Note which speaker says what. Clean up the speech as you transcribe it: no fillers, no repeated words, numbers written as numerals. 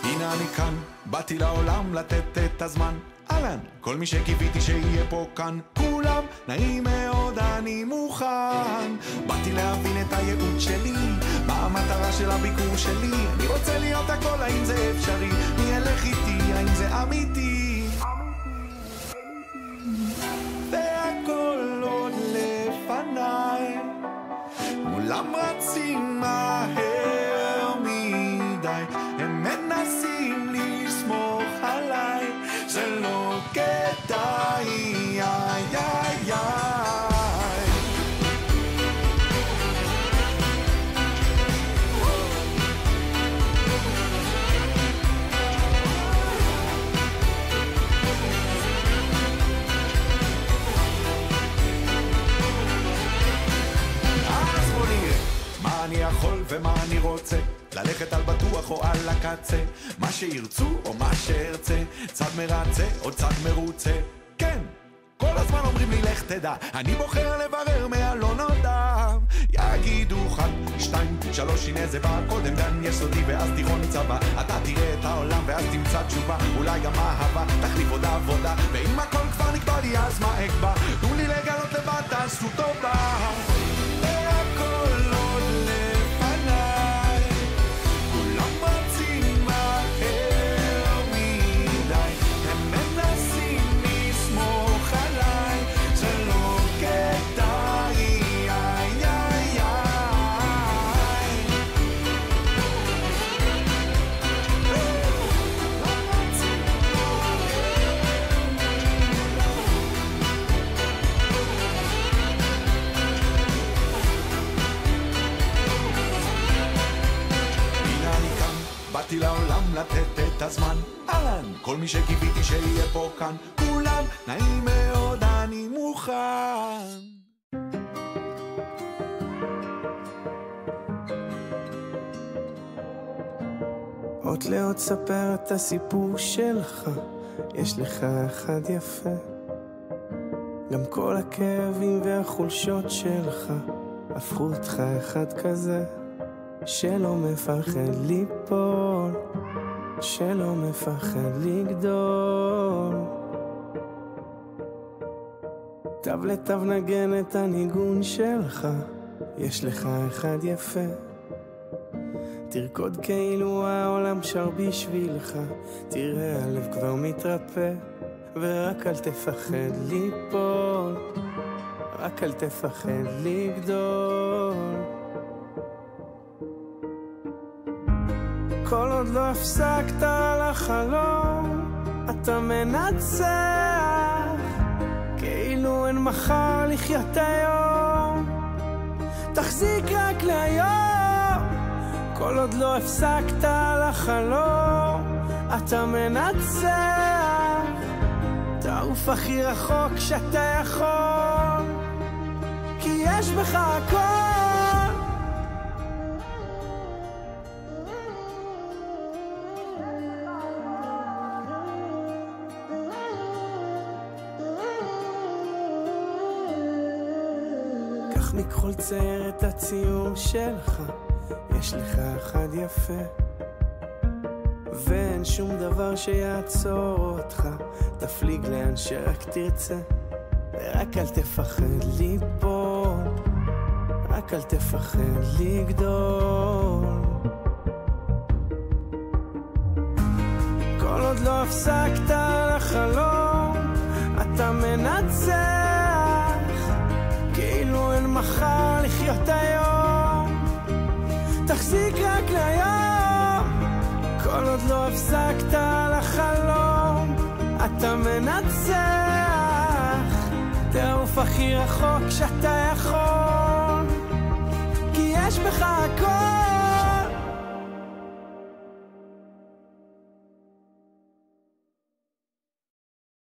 Speaker 1: הנה אני כאן, באתי לעולם לתת את הזמן. אהלן, כל מי שקיוויתי שיהיה פה כאן, כולם נעים מאוד, אני מוכן. באתי להבין את הייעוד שלי, מה המטרה של הביקור שלי. אני רוצה להיות הכל, האם זה אפשרי? מי ילך איתי, האם זה אמיתי? והכל עוד לפניי, מולם רצים מהר מדי, הם מנסים לסמוך עליי, זה לא כדאי, איי איי איי. אז בוא נראה מה אני יכול ומה אני רוצה, ללכת על בטוח או על הקצה, מה שירצו או מה שארצה, צד מרצה או צד מרוצה. כן, כל הזמן אומרים לי לך תדע, אני בוחר לברר מהלא נודע. יגידו 1, 2, 3, הנה זה בא, קודם גן יסודי ואז תיכון צבא. אתה תראה את העולם ואז תמצא תשובה, אולי גם אהבה תחליף עוד עבודה. ואם הכל כבר נקבע לי אז מה אקבע, תנו לי לגלות לבד, תעשו טובה. והכל עוד לפניי, כולם רצים מהר מדי, הם מנסים לסמוך עליי, זה לא כדאי, איי איי איי. הנה אני כאן, באתי לעולם לתת את הזמן. אהלן, כל מי שקיוויתי שיהיה פה כאן, כולם נעים מאוד, אני מוכן.
Speaker 2: עוד לעוד ספר את הסיפור שלך, יש לך אחד יפה, גם כל הכאבים והחולשות שלך הפכו אותך אחד כזה, שלא מפחד ליפול, שלא מפחד לגדול. תו לתו נגן את הניגון שלך, יש לך אחד יפה, תרקוד כאילו העולם שר בשבילך, תראה הלב כבר מתרפא, ורק אל תפחד ליפול, רק אל תפחד לגדול. כל עוד לא הפסקת על החלום, אתה מנצח, כאילו אין מחר לחיות היום, תחזיק רק להיום. כל עוד לא הפסקת על החלום, אתה מנצח, תעוף הכי רחוק שאתה יכול, כי יש בך הכל. קח מכחול צייר את הציור שלך, יש לך אחד יפה, ואין שום דבר שיעצור אותך, תפליג לאן שרק תרצה, ורק אל תפחד ליפול, רק אל תפחד לגדול. כל עוד לא הפסקת על החלום, אתה מנצח, כאילו אין מחר לחיות היום, תחזיק רק להיום. כל עוד לא הפסקת על החלום, אתה מנצח, תעוף הכי רחוק שאתה יכול, כי יש בך הכל.